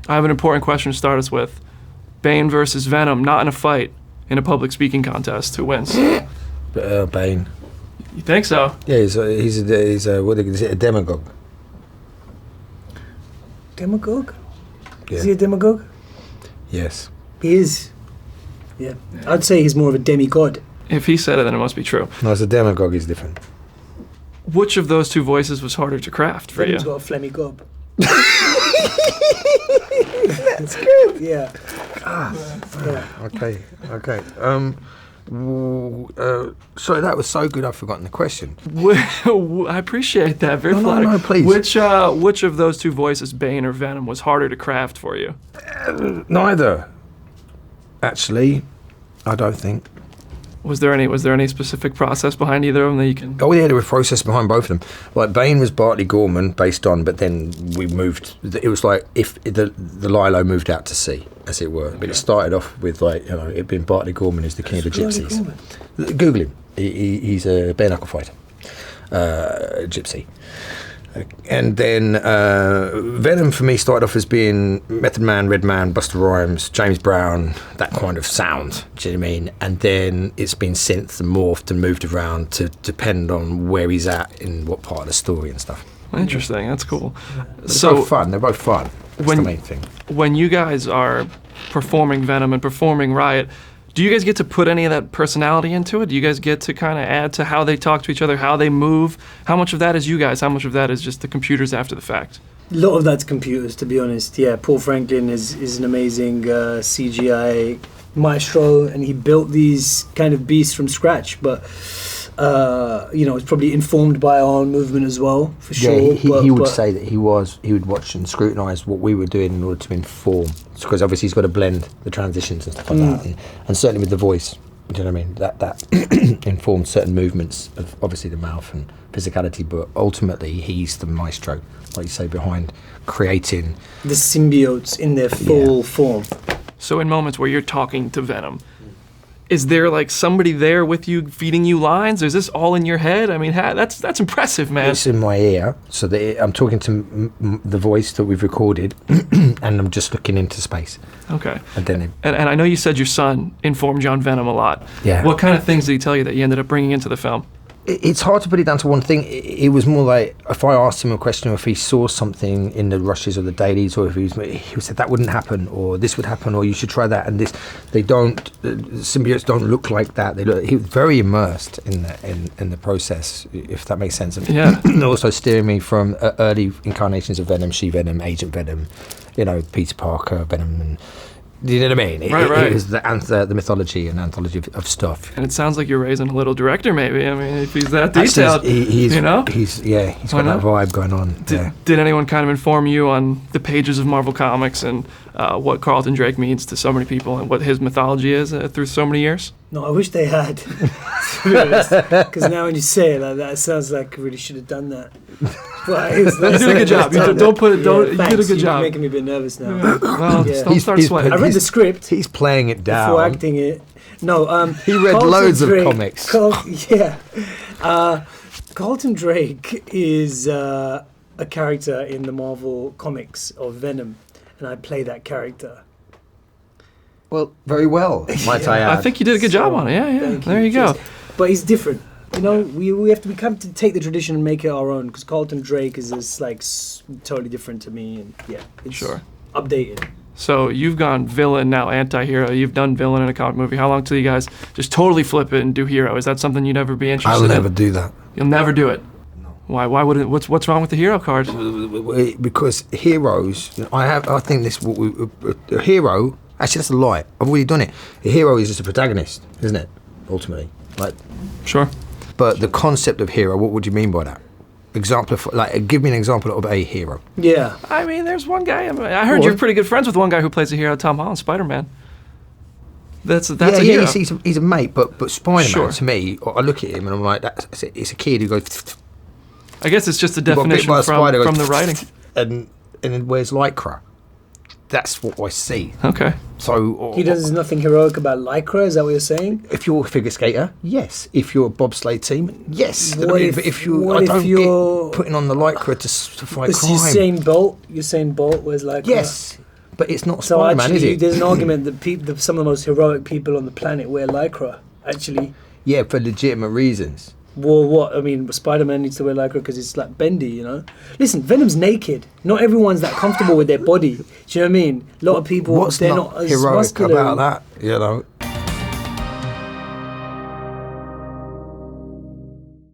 I have an important question to start us with. Bane versus Venom, not in a fight, in a public speaking contest. Who wins? Bane. You think so? Yeah, he's a demagogue. Demagogue? Yeah. Is he a demagogue? Yes. He is. Yeah. I'd say he's more of a demigod. If he said it, then it must be true. No, as a demagogue, he's different. Which of those two voices was harder to craft for Venom's you? got a phlegmy gob. That's good. Yeah. Okay. Sorry, that was so good I've forgotten the question. I appreciate that. Very flattering. No, please. Which of those two voices, Bane or Venom, was harder to craft for you? Neither. Actually, I don't think. Was there any specific process behind either of them that you can? Oh yeah, there was a process behind both of them. Like Bane was Bartley Gorman based on, but then we moved. It was like if the Lilo moved out to sea, as it were. But it started off with it being Bartley Gorman is the king of the gypsies. Google him. He's a bare knuckle fighter, gypsy. And then Venom for me started off as being Method Man, Red Man, Busta Rhymes, James Brown, that kind of sound, do you know what I mean? And then it's been synth and morphed and moved around to depend on where he's at in what part of the story and stuff. Interesting, that's cool. They're both fun. That's the main thing. When you guys are performing Venom and performing Riot, do you guys get to put any of that personality into it? Do you guys get to kind of add to how they talk to each other, how they move? How much of that is you guys? How much of that is just the computers after the fact? A lot of that's computers, to be honest. Yeah, Paul Franklin is an amazing CGI maestro, and he built these kind of beasts from scratch. But it's probably informed by our own movement as well, for sure. Yeah, he would say that he would watch and scrutinise what we were doing in order to inform. Because obviously he's got to blend the transitions and stuff like that, and certainly with the voice. Do you know what I mean? That informs certain movements of obviously the mouth and physicality, but ultimately he's the maestro, like you say, behind creating the symbiotes in their full form. So in moments where you're talking to Venom, is there like somebody there with you feeding you lines? Or is this all in your head? I mean, that's impressive, man. It's in my ear, so that I'm talking to the voice that we've recorded, and I'm just looking into space. Okay. And then and I know you said your son informed you on Venom a lot. Yeah. What kind of things did he tell you that you ended up bringing into the film? It's hard to put it down to one thing. It was more like if I asked him a question or if he saw something in the rushes or the dailies, or if he said that wouldn't happen or this would happen or you should try that and this. They don't. Symbiotes don't look like that. He was very immersed in the process, if that makes sense. Yeah. Also steering me from early incarnations of Venom, She-Venom, Agent Venom, Peter Parker, Venom, and. Do you know what I mean? Right. It was the mythology and anthology of stuff. And it sounds like you're raising a little director, maybe. I mean, if he's that detailed, he's got Why that vibe going on. Did anyone kind of inform you on the pages of Marvel Comics and what Carlton Drake means to so many people and what his mythology is through so many years? No, I wish they had. Because now when you say it like that, it sounds like I really should have done that. But you did a good job. You did a good job. You're making me a bit nervous now. Yeah. Well, don't start sweating. I read the script. He's playing it down. Before acting it. No, he read loads of comics. Carlton Drake is a character in the Marvel comics of Venom, and I play that character. Well, very well, might I add. I think you did a good job on it. Yeah. There you go. But he's different. We have to take the tradition and make it our own, because Carlton Drake is totally different to me, and it's updated. So you've gone villain, now anti-hero. You've done villain in a comic movie. How long till you guys just totally flip it and do hero? Is that something you'd ever be interested in? I'll never do that. You'll never do it? No. Why? Why would it? What's wrong with the hero card? Because heroes, I think a hero, actually that's a lie. I've already done it. A hero is just a protagonist, isn't it? Ultimately. Sure. But the concept of hero, what would you mean by that? Give me an example of a hero. Yeah. I mean, there's one guy. I heard you're pretty good friends with one guy who plays a hero, Tom Holland, Spider-Man. That's a hero. He's a mate, but Spider-Man to me, I look at him and I'm like, it's a kid who goes. I guess it's just a definition from the writing. And then wears Lycra. That's what I see. Okay. So there's nothing heroic about Lycra. Is that what you're saying? If you're a figure skater, yes. If you're a bobsleigh team, yes. If you're putting on the Lycra to fight crime. Usain Bolt wears Lycra. Yes, But it's not So Spider-Man, actually, is it? there's an argument that some of the most heroic people on the planet wear lycra. Actually, Yeah, for legitimate reasons. well, what I mean, Spider-Man needs to wear lycra because it's like bendy, you know. Listen, Venom's naked. Not everyone's that comfortable with their body. Do you know what I mean? A lot of people, What's they're not not as heroic muscular. about that? You know,